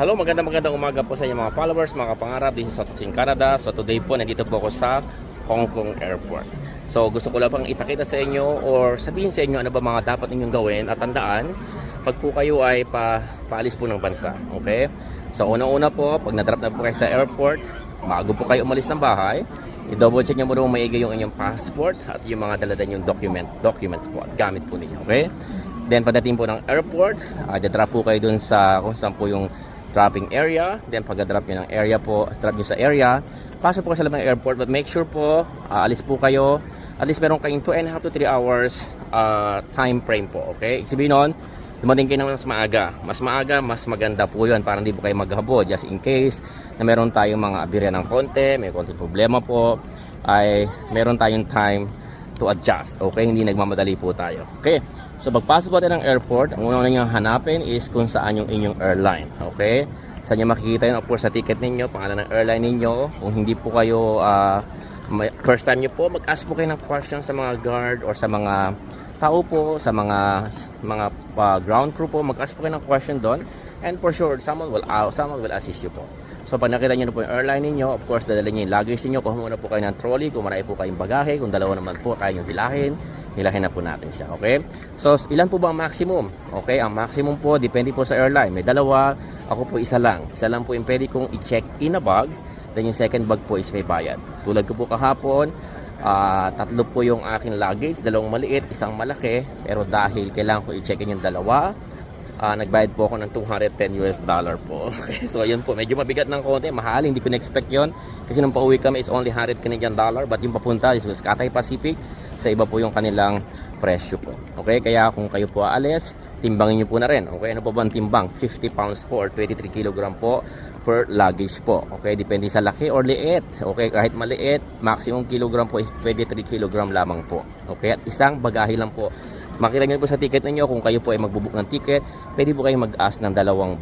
Hello, magandang umaga po sa inyo mga followers, mga kapangarap. This is Sotosin Canada. So today po, nandito po ako sa Hong Kong Airport. So gusto ko lang pang ipakita sa inyo or sabihin sa inyo ano ba mga dapat ninyong gawin at tandaan pag po kayo ay paalis po ng bansa. Okay? So una-una po, pag na-drop na po kayo sa airport, bago po kayo umalis ng bahay, i-double check nyo muna kung maigi yung inyong passport at yung mga dala-dala yung documents po at gamit po ninyo. Okay? Then pagdating po ng airport, drop po kayo dun sa kung saan po yung dropping area. Then pag-drop nyo ng area po, drop nyo sa area, pasok po kayo sa labang airport, but make sure po, alis po kayo, at least meron kayong 2.5 to 3 hours time frame po, okay? Sabihin nun, dumating kayo ng mas maaga, mas maganda po yun, para hindi po kayo maghabod, just in case na meron tayong mga aberya ng konti, may konti problema po, ay meron tayong time to adjust, okay? Hindi nagmamadali po tayo, okay? So pagpasok po tayo ng airport, ang unang ninyong hanapin is kung saan yung inyong airline, okay? Saan nyo makikita yun, of course, sa ticket ninyo, pangalan ng airline ninyo. Kung hindi po kayo, first time nyo po, mag-ask po kayo ng question sa mga guard or sa mga tao po, sa mga ground crew po, mag-ask po kayo ng question doon. And for sure, someone will assist you po. So pag nakita nyo na po yung airline ninyo, of course, dadalhin nyo yung luggage ninyo, kuha muna po kayo ng trolley, kung marami po kayong bagahe, kung dalawa naman po, kaya nyo hilahin na po natin siya, okay? So, ilan po ba ang maximum? Okay, ang maximum po, depende po sa airline. May dalawa, ako po isa lang. Isa lang po yung pwede kong i-check in a bag, then yung second bag po is may bayad. Tulad ko po kahapon, tatlo po yung aking luggage, dalawang maliit, isang malaki, pero dahil kailangan ko i-check in yung dalawa, nagbayad po ako ng $210 po. Okay, so yun po, medyo mabigat ng konti, mahal, hindi ko na-expect yun. Kasi nung pauwi kami is only $100 Canadian, but yung papunta is Cathay Pacific, sa iba po yung kanilang presyo po. Okay, kaya kung kayo po aalis, timbangin nyo po na rin. Okay, ano po ba ang timbang? 50 pounds po or 23 kilogram po per luggage po. Okay, depende sa laki or liit. Okay, kahit maliit, maximum kilogram po is 23 kilogram lamang po. Okay, at isang bagahe lang po. Makita nyo po sa ticket ninyo, kung kayo po ay magbubook ng ticket, pwede po kayo mag-ask ng dalawang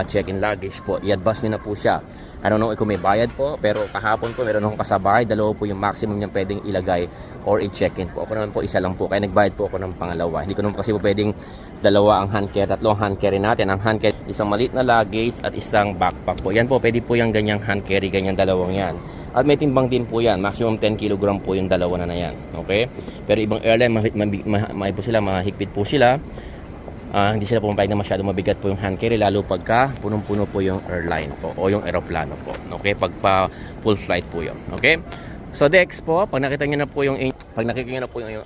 check-in luggage po. I-advance nyo na po siya. I don't know kung may bayad po, pero kahapon po meron akong kasabay, dalawa po yung maximum niyang pwedeng ilagay or i-check-in po. Ako naman po isa lang po, kaya nagbayad po ako ng pangalawa. Hindi ko naman kasi po pwedeng dalawa ang hand carry, tatlong hand carry natin. Ang hand carry, isang maliit na luggage at isang backpack po. Yan po, pwede po yung ganyang hand carry, ganyang dalawang yan. At may timbang din po yan, maximum 10 kg po yung dalawa na yan, okay? Pero ibang airline, po sila, mahigpit po sila. Hindi sila pumapayag na masyado mabigat po yung hand carry, lalo pagka punong-puno po yung airline po o yung aeroplano po, okay? Pagpa full flight po yun, okay? So next po, pag nakita nyo na po yung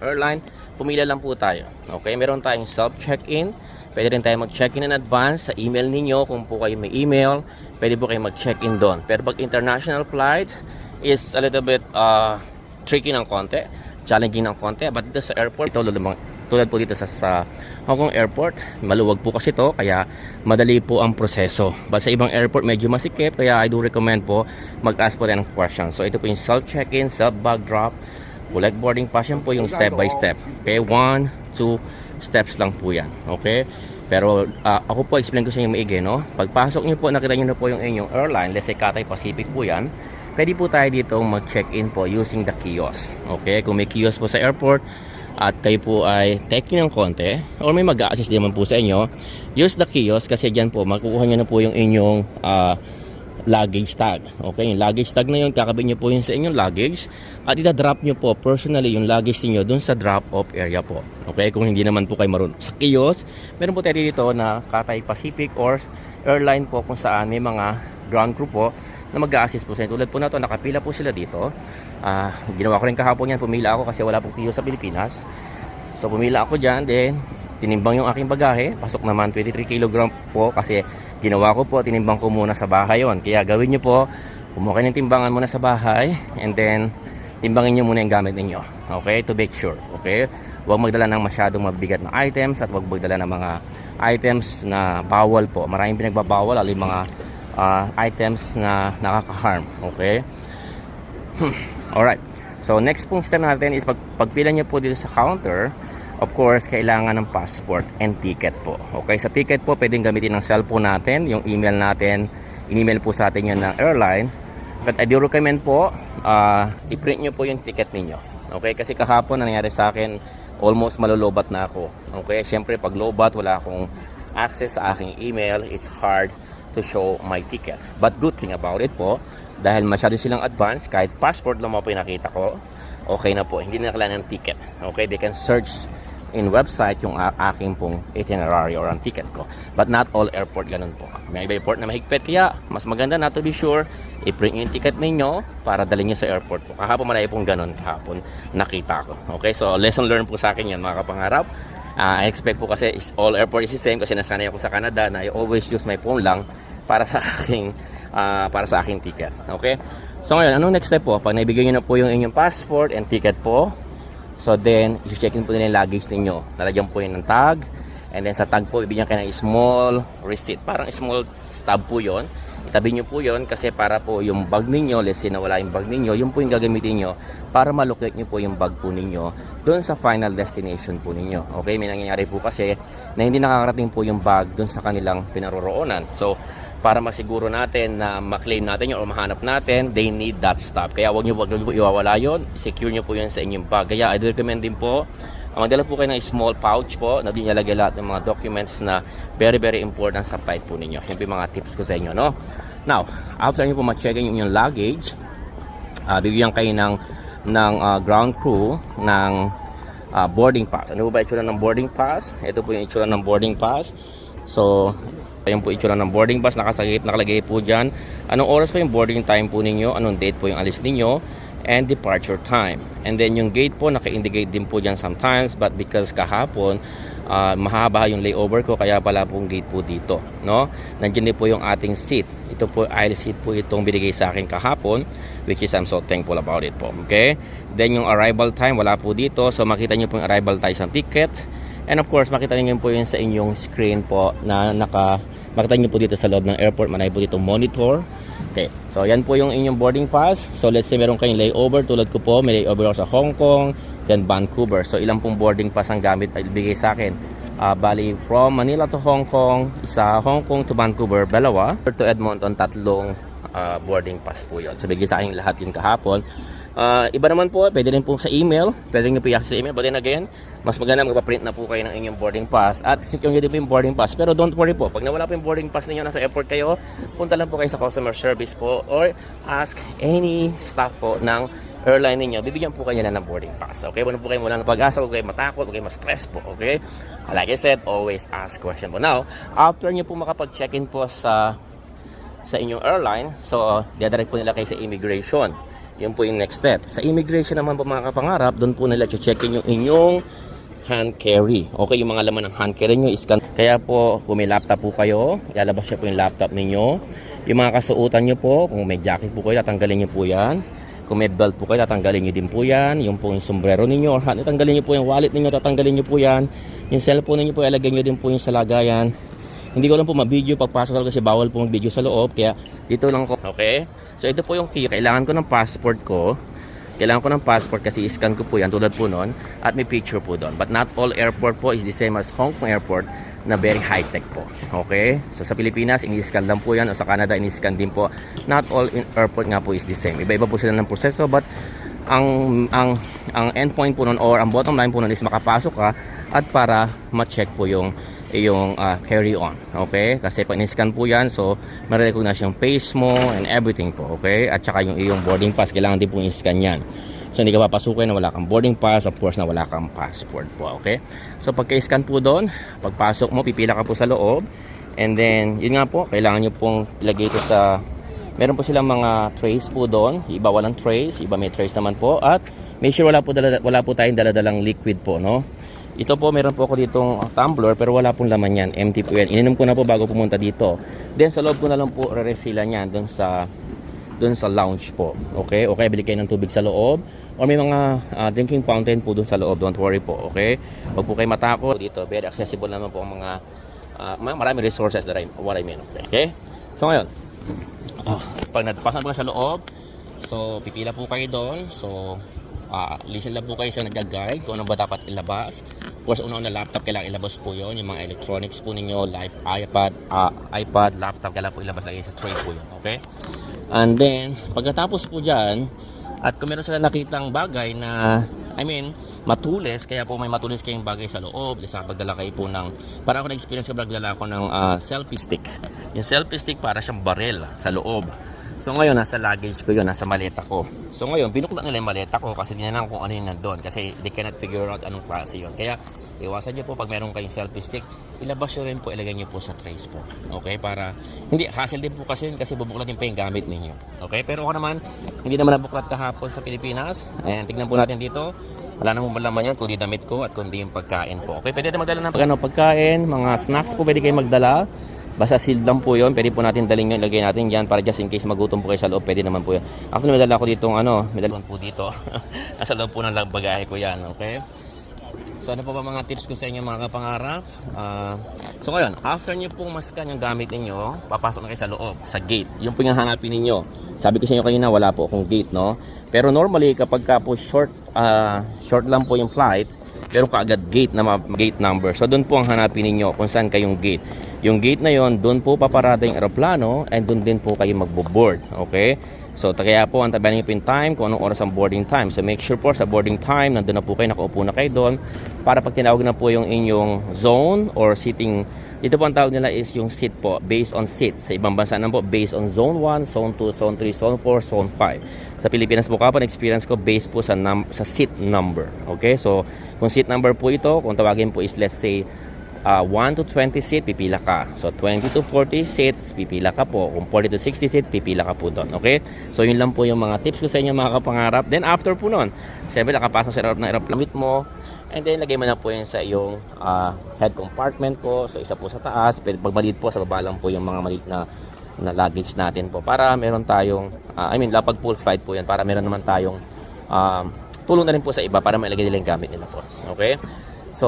airline, pumila lang po tayo, okay? Meron tayong self-check-in, pwede rin tayo mag-check-in in advance sa email ninyo. Kung po kayo may email, pwede po kayo mag-check-in doon. Pero pag international flights is a little bit tricky ng konti, challenging ng konti. But dito sa airport, tulad po dito sa Hong Kong Airport, maluwag po kasi to, kaya madali po ang proseso. But sa ibang airport, medyo masikip, kaya I do recommend po mag-ask po tayo ng questions. So ito po yung self-check-in, self-bag drop, collect boarding pass, yan po yung step by step. Okay, 1, 2 steps lang po yan, okay? Pero ako po explain ko sa inyo maigi, no? Pagpasok nyo po, nakita nyo na po yung inyong airline, let's say Cathay Pacific po yan, pwede po tayo dito mag-check-in po using the kiosk, okay? Kung may kiosk po sa airport at kayo po ay taking ng konti or may mag-a-assist naman po sa inyo, use the kiosk kasi dyan po makukuha nyo na po yung inyong luggage tag. Okay, yung luggage tag na yun, kakabit nyo po yun sa inyong luggage at ita-drop nyo po personally yung luggage niyo dun sa drop-off area po. Okay, kung hindi naman po kayo marunong sa kiosk, meron po tayo dito na Cathay Pacific or airline po kung saan may mga ground crew po na mag-a-assist po sa inyo. Tulad po na to, nakapila po sila dito. Ginawa ko rin kahapon yan, pumila ako kasi wala pong kiosk sa Pilipinas. So pumila ako dyan, then tinimbang yung aking bagahe, pasok naman 23 kg po kasi ginawa ko po, tinimbang ko muna sa bahay yon. Kaya gawin nyo po, kumuha kayo ng timbangan muna sa bahay and then timbangin nyo muna yung gamit ninyo, okay, to make sure, okay? Huwag magdala ng masyadong mabigat na items at huwag magdala ng mga items na bawal po. Maraming pinagbabawal, lalo yung mga items na nakaka-harm, okay? Alright, so next pong step natin is pagpila nyo po dito sa counter, of course, kailangan ng passport and ticket po. Okay, sa ticket po, pwedeng gamitin ng cellphone natin, yung email natin, in-email po sa atin yun ng airline. But I do recommend po, i-print nyo po yung ticket ninyo. Okay, kasi kahapon nangyari sa akin, almost malulobat na ako. Okay, syempre pag lobat, wala akong access sa aking email, it's hard to show my ticket. But good thing about it po, dahil masyado silang advance, kahit passport lang mo po yung nakita ko, okay na po, hindi na kailangan ng ticket. Okay, they can search in website yung aking pong itinerary or ang ticket ko. But not all airport ganun po. May iba airport na mahigpit, kaya mas maganda na to be sure, i-print yung ticket ninyo para dalhin nyo sa airport po. Kahapon malay pong ganun, kahapon nakita ko. Okay, so lesson learned po sa akin yan mga kapangarap. I expect po kasi all airport is the same kasi nasanay ako sa Canada na I always use my phone lang para sa aking ticket. Okay? So ngayon, anong next step po? Pag naibigay nyo na po yung inyong passport and ticket po, so then, i-check-in po nila yung luggage ninyo. Nalagyan po yun ng tag. And then sa tag po, ibigyan kayo ng small receipt. Parang small stub po yun. Itabi nyo po yun kasi para po yung bag ninyo, let's say na wala yung bag ninyo, yun po yung gagamitin nyo para malocate nyo po yung bag po ninyo doon sa final destination po ninyo. Okay, may nangyayari po kasi na hindi nakakarating po yung bag doon sa kanilang pinaroroonan. So, para masiguro natin na maklaim natin yun o mahanap natin, they need that stop. Kaya wag nyo iwawala yun, secure nyo po yun sa inyong bag. Kaya I'd recommend din po, magdala po kayo ng small pouch po na din nilagay lahat ng mga documents na very very important sa flight po ninyo. Yun po yung mga tips ko sa inyo, no? Now, after nyo po ma-check-in yung inyong luggage, bibigyan kayo ng ground crew ng boarding pass. Ano ba itsura ng boarding pass? Ito po yung itsura ng boarding pass. So, ayun po itsura ng boarding pass, nakalagay po dyan. Anong oras pa yung boarding time po ninyo, anong date po yung alis ninyo, and departure time. And then yung gate po, naka-indicate din po dyan sometimes, but because kahapon, mahaba yung layover ko, kaya pala pong gate po dito, no? Nandiyan din po yung ating seat. Ito po, aisle seat po itong binigay sa akin kahapon, which is I'm so thankful about it po, okay? Then yung arrival time, wala po dito, so makita nyo po yung arrival time sa ticket. And of course, makita niyo po yun sa inyong screen po na makita niyo po dito sa loob ng airport, manay po dito monitor. Okay, so yan po yung inyong boarding pass. So let's say meron kayong layover, tulad ko po, may layover ako sa Hong Kong, then Vancouver. So ilang pong boarding pass ang gamit ay ibigay sa akin? Bali, from Manila to Hong Kong, isa, Hong Kong to Vancouver, dalawa, to Edmonton, tatlong boarding pass po yun. So bigay sa akin lahat yun kahapon. Iba naman po, pwede rin po sa email, pwede rin po i-access sa email, but then again, mas maganda magpaprint na po kayo ng inyong boarding pass at secure nyo din po yung boarding pass. Pero don't worry po, pag nawala po yung boarding pass ninyo, nasa airport kayo, punta lang po kayo sa customer service po or ask any staff po ng airline ninyo, bibigyan po kayo na ng boarding pass. Okay, wala po kayo wala ng pag-asa, huwag kayo matakot, huwag kayo ma-stress po, okay? Like I said, always ask question po. Now, after nyo po makapag-check-in po sa inyong airline, so didirect po nila kayo sa immigration. Yun po yung next step. Sa immigration naman po mga kapangarap, doon po nila check-in yung inyong hand carry. Okay, yung mga laman ng hand carry nyo, scan. Kaya po, kung may laptop po kayo, ilalabas siya po yung laptop ninyo. Yung mga kasuotan nyo po, kung may jacket po kayo, tatanggalin nyo po yan. Kung may belt po kayo, tatanggalin nyo din po yan. Yung po yung sombrero ninyo or hat, tatanggalin nyo po yung wallet ninyo, tatanggalin nyo po yan. Yung cellphone ninyo po, ilagay nyo din po yung sa lagayan. Hindi ko lang po ma-video pagpasok ko kasi bawal po mag-video sa loob, kaya dito lang ko. Okay? So ito po yung key. Kailangan ko ng passport ko. Kailangan ko ng passport kasi i-scan ko po yan tulad po nun at may picture po doon. But not all airport po is the same as Hong Kong airport na very high-tech po. Okay? So sa Pilipinas, ini-scan lang po yan o sa Canada, ini-scan din po. Not all airport nga po is the same. Iba-iba po sila ng proseso but ang endpoint po nun or ang bottom line po nun is makapasok ka at para ma-check po yung carry on, okay? Kasi pag in-scan po yan, so ma-recognize yung face mo and everything po, okay? At saka yung iyong boarding pass, kailangan din po i-scan yan. So hindi ka papasukin na wala kang boarding pass, of course na wala kang passport po, okay? So pagka-scan po doon, pagpasok mo, pipila ka po sa loob, and then, yun nga po, kailangan nyo pong ilagay ito sa, meron po silang mga trays po doon, iba walang trays, iba may trays naman po, at make sure wala po tayong daladalang liquid po, no? Ito po, meron po ako ditong tumbler pero wala pong laman yan. Empty po yan. Ininom ko na po bago pumunta dito. Then sa loob ko na lang po re-refillan yan doon sa lounge po. Okay? Okay, bili kayo ng tubig sa loob. Or may mga drinking fountain po doon sa loob. Don't worry po. Okay? Huwag po kayo matakot. Dito, very accessible naman po ang mga maraming resources that what I mean. Okay? So ngayon, pag nagpasan po sa loob, so pipila po kayo doon. So listen lang po kayo sa nag-guide kung ano ba dapat ilabas. Of course, una laptop kailangan ilabas po yon. Yung mga electronics po ninyo, like iPad, laptop, kailangan po ilabas lagi sa tray po yun. Okay? And then, pagkatapos po dyan, at kung meron sila nakitang bagay na, matulis, kaya po may matulis kayong bagay sa loob. Sa pagdala kayo po ng, para ako na-experience ko, nagdala ako ng selfie stick. Yung selfie stick para siyang barel sa loob. So ngayon, nasa luggage ko yun, nasa maleta ko. So ngayon, binuklat nila yung maleta ko kasi dinanang kung ano yung nandun. Kasi they cannot figure out anong klase yun. Kaya, iwasan nyo po pag meron kayong selfie stick, ilabas nyo rin po, ilagay nyo po sa trays po. Okay? Para, hindi, hassle din po kasi yun kasi bubuklatin pa yung gamit ninyo. Okay? Pero ako naman, hindi naman nabuklat kahapon sa Pilipinas. Ayan, tignan po natin dito. Wala namang malaman yan, kundi damit ko at kundi yung pagkain po. Okay? Pwede natin magdala ng pagkain, mga snacks po pwede kayong magdala. Basta sealed lang po yun. Pwede po natin dalhin yun. Ilagay natin dyan para just in case magutom po kayo sa loob. Pwede naman po yun. Actually, may dala ko dito may dala po dito. Nasa loob po ng bagahe ko yan. Okay? So, ano po ba mga tips ko sa inyo mga kapangarap? So, ngayon, after nyo pong maskan yung gamit ninyo, papasok na kayo sa loob, sa gate. Yung po yung hanapin ninyo. Sabi ko sa inyo kanina, wala po akong gate, no? Pero normally, kapag ka po short lang po yung flight, pero kaagad gate na gate number. So, doon po ang hanapin ninyo kung saan kayong gate. Yung gate na yon, doon po paparada yung aeroplano and doon din po kayo magbo-board. Okay? So, kaya po, antabayan niyo po yung time, kung anong oras ang boarding time. So, make sure po sa boarding time, nandun na po kayo, nakaupo na kayo doon. Para pag tinawag na po yung inyong zone or sitting, dito po ang tawag nila is yung seat po, based on seats. Sa ibang bansa naman po, based on zone 1, zone 2, zone 3, zone 4, zone 5. Sa Pilipinas po kapag experience ko, based po sa seat number. Okay? So, kung seat number po ito, kung tawagin po is let's say, 1 to 20 seat, pipila ka. So, 20 to 40 seats, pipila ka po. Kung 40 to 60 seat, pipila ka po doon. Okay? So, yun lang po yung mga tips ko sa inyo mga kapangarap. Then, after po nun, siyempre, nakapasok sa aeroplane mo. And then, lagay mo na po yun sa iyong head compartment po. So, isa po sa taas. Pag maliit po, sa baba lang po yung mga maliit na luggage natin po. Para meron tayong, lapag full flight po yan. Para meron naman tayong tulong na rin po sa iba para mailagay nila yung gamit nila po. Okay? So,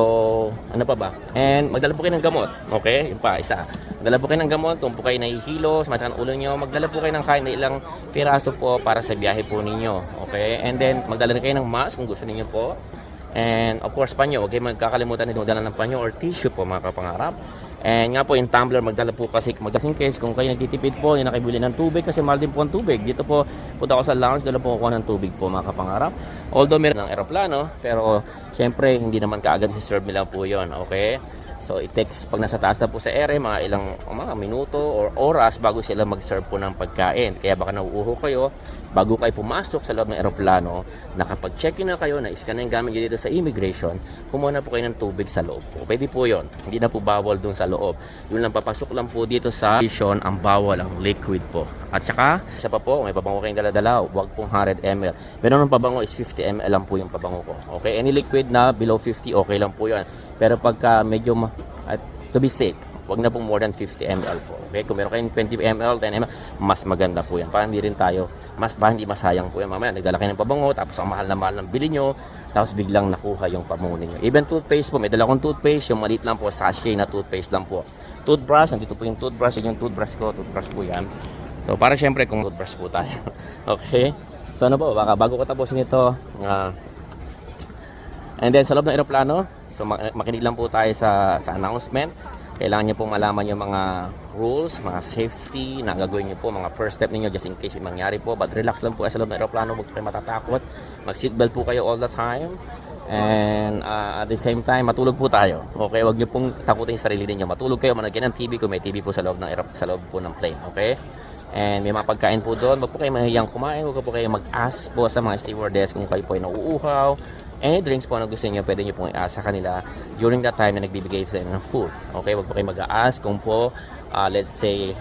ano pa ba? And magdala po kayo ng gamot. Okay? Yung pa, isa. Magdala po kayo ng gamot. Kung po kayo nahihilo, sumasakit ang ulo nyo, magdala po kayo ng kain na ilang piraso po para sa biyahe po ninyo. Okay? And then, magdala kayo ng mask kung gusto niyo po. And of course, panyo. Okay, magkakalimutan nito magdala ng panyo or tissue po mga kapangarap. And nga po, yung tumbler, magdala po kasi just in case kung kayo nagtitipid po, yung nakibili ng tubig kasi mahal din po ang tubig. Dito po, punta ako sa lounge, dala po ako ng tubig po mga kapangarap. Although meron ng aeroplano, pero syempre hindi naman kaagad si-serve nila po yun. Okay? So it takes, pag nasa taas na po sa ere, mga minuto or oras bago sila mag-serve po ng pagkain. Kaya baka nauuho kayo, bago kayo pumasok sa loob ng aeroplano, nakapag-check-in na kayo, na-scan na yung gamit nyo dito sa immigration, kumuha na po kayo ng tubig sa loob po. Pwede po yun. Hindi na po bawal dun sa loob. Yun lang, papasok lang po dito sa station, ang bawal, ang liquid po. At saka, isa pa po, may pabango kayong dala-dala, huwag pong 100 ml. Meron ng pabango is 50 ml lang po yung pabango ko. Okay? Any liquid na below 50, okay lang po yun. Pero pagka medyo, to be safe, wag na pong more than 50 ml po. Okay? Kung meron kayong 20 ml, 10 ml, mas maganda po yan. Para hindi rin tayo, hindi masayang po yan. Mamaya, nagdala kayo ng pabango, tapos ang mahal na mahal ng bili nyo, tapos biglang nakuha yung pabango ninyo. Even toothpaste po, may dala kong toothpaste, yung maliit lang po, sachet na toothpaste lang po. Toothbrush, nandito po yung toothbrush, yung toothbrush ko, toothbrush po yan. So, para syempre, kung toothbrush po tayo. Okay? So, ano po, baka bago ko tapusin ito, and then, sa loob ng aeroplano, so makinig lang po tayo sa announcement. Kailangan nyo po malaman yung mga rules, mga safety na gagawin nyo po, mga first step ninyo just in case may mangyari po. But relax lang po sa loob ng aeroplano, huwag kayo matatakot. Mag-seatbelt po kayo all the time. And at the same time, matulog po tayo. Okay, huwag nyo pong takutin yung sarili ninyo. Matulog kayo, managyan ng TV kung may TV po sa loob po ng plane. Okay? And may mga pagkain po doon. Huwag po kayo mahihiyang kumain. Huwag po kayo mag-ask po sa mga stewardess kung kayo po ay nauuhaw. Any drinks po na gusto niyo, pwede niyo pong i-ask sa kanila during that time na nagbibigay sa inyo ng food. Okay, wag po kayo mag-ask kung po, let's say,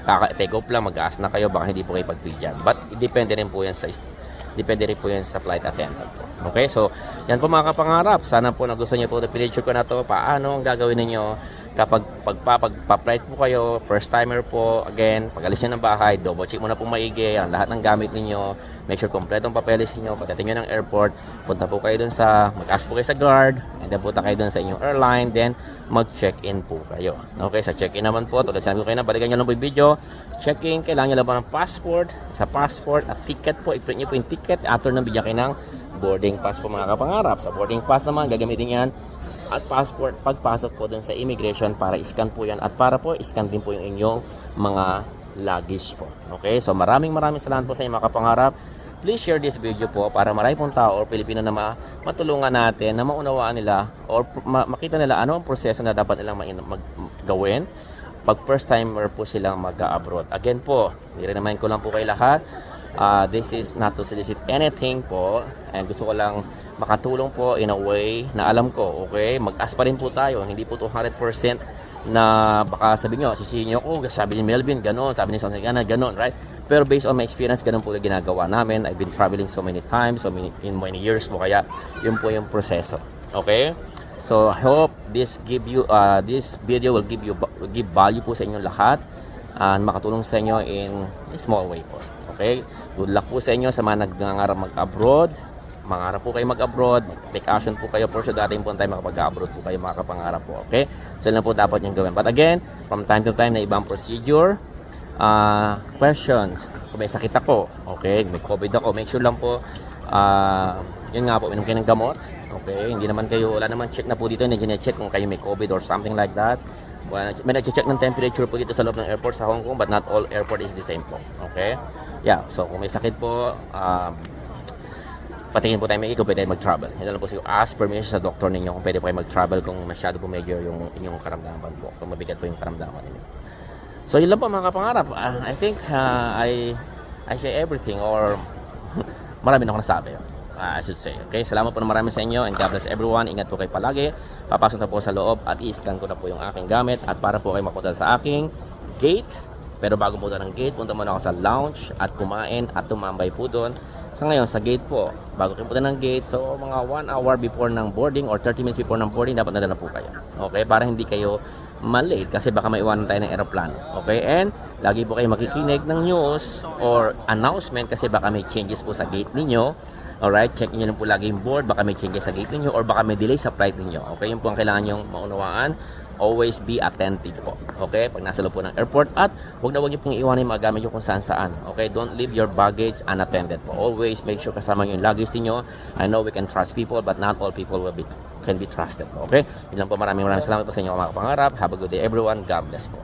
kaka-take off lang, mag-ask na kayo, baka hindi po kayo pagpilyan. But, depende rin po yan sa flight attendant po. Okay, so, yan po mga kapangarap. Sana po nagustuhan niyo po, picture ko na to, paano ang gagawin niyo kapag pagpa-flight po kayo, first timer po, again, pag-alis nyo ng bahay, double check muna po maigi ang lahat ng gamit ninyo. Make sure kompletong papeles niyo pagdating nyo ng airport, punta po kayo dun mag-ask po kayo sa guard, and then punta kayo dun sa inyong airline, then mag-check-in po kayo. Okay, sa check-in naman po, tulad sabi ko kayo na, balikan nyo lang po yung video. Check-in, kailangan nyo lang po ng passport, sa passport at ticket po, i-print nyo po yung ticket, after nang bigyan kayo ng boarding pass po mga kapangarap. Sa boarding pass naman, gagamitin yan at passport pagpasok po dun sa immigration para i-scan po yan at para po i-scan din po yung inyong mga luggage po. Okay, so maraming salamat po sa inyo mga kapangarap. please share this video po para marami pong tao or Pilipino na matulungan natin, na maunawaan nila or makita nila ano ang proseso na dapat nilang gawin pag first timer po silang mag-abroad. Again po, nire-remind ko lang po kay lahat, this is not to solicit anything po, and gusto ko lang makatulong po in a way na alam ko, okay? Mag-ask pa rin po tayo, hindi po 200% na baka sabi nyo, sisihin nyo, oh, sabi ni Melvin, ganon, sabi ni Sonny, ganon, right? Pero based on my experience, ganon po yung ginagawa namin. I've been traveling so many times, in many years po, kaya yun po yung proseso. Okay? So, I hope this video will give value po sa inyo lahat and makatulong sa inyo in a small way po. Okay? Good luck po sa inyo sa mga nagngangarap mag-abroad. Mangarap po kayo mag-abroad, take action po kayo for sure dating po tayo makapag-abroad po kayo makapangarap po, okay? So yun lang po dapat yung gawin. But again, from time to time na ibang procedure, questions, kung may sakit ako, okay, may COVID ako, make sure lang po, yun nga po, minom kayo ng gamot, okay? Hindi naman kayo, wala naman check na po dito, hindi check kung kayo may COVID or something like that. Well, may nag-check ng temperature po dito sa loob ng airport sa Hong Kong, but not all airport is the same po, okay? Yeah, so kung may sakit po, patingin po tayo may pwede mag-travel. Hindi lang po siguro ask permission sa doktor ninyo kung pwede po kayo mag-travel kung masyado po major yung inyong karamdaman po. Kung mabigat po yung karamdaman ninyo. So yun lang po mga kapangarap. I think I say everything or marami na ako nasabi. I should say. Okay, salamat po na marami sa inyo and God bless everyone. Ingat po kayo palagi. Papasok na po sa loob at i-scan ko na po yung aking gamit at para po kayo mapunta sa aking gate. Pero bago po ng gate, punta muna ako sa lounge at kumain at tumambay po doon. Sa ngayon, sa gate po, bago kayo punta ng gate, so mga 1 hour before ng boarding or 30 minutes before ng boarding, dapat nadala po kayo. Okay? Para hindi kayo malate kasi baka maiwanan tayo ng aeroplano. Okay? And lagi po kayo makikinig ng news or announcement kasi baka may changes po sa gate ninyo. Alright? Check nyo lang po lagi yung board, baka may changes sa gate ninyo or baka may delay sa flight ninyo. Okay? Yun po ang kailangan nyo maunawaan. Always be attentive po. Okay? Pag nasa loob po ng airport at huwag nyo pong iwanan yung mga gamit nyo kung saan saan. Okay? Don't leave your baggage unattended po. Always make sure kasama nyo yung luggage niyo. I know we can trust people but not all people can be trusted. Okay? Yun lang po. Maraming salamat po sa inyo mga pangarap. Have a good day everyone. God bless po.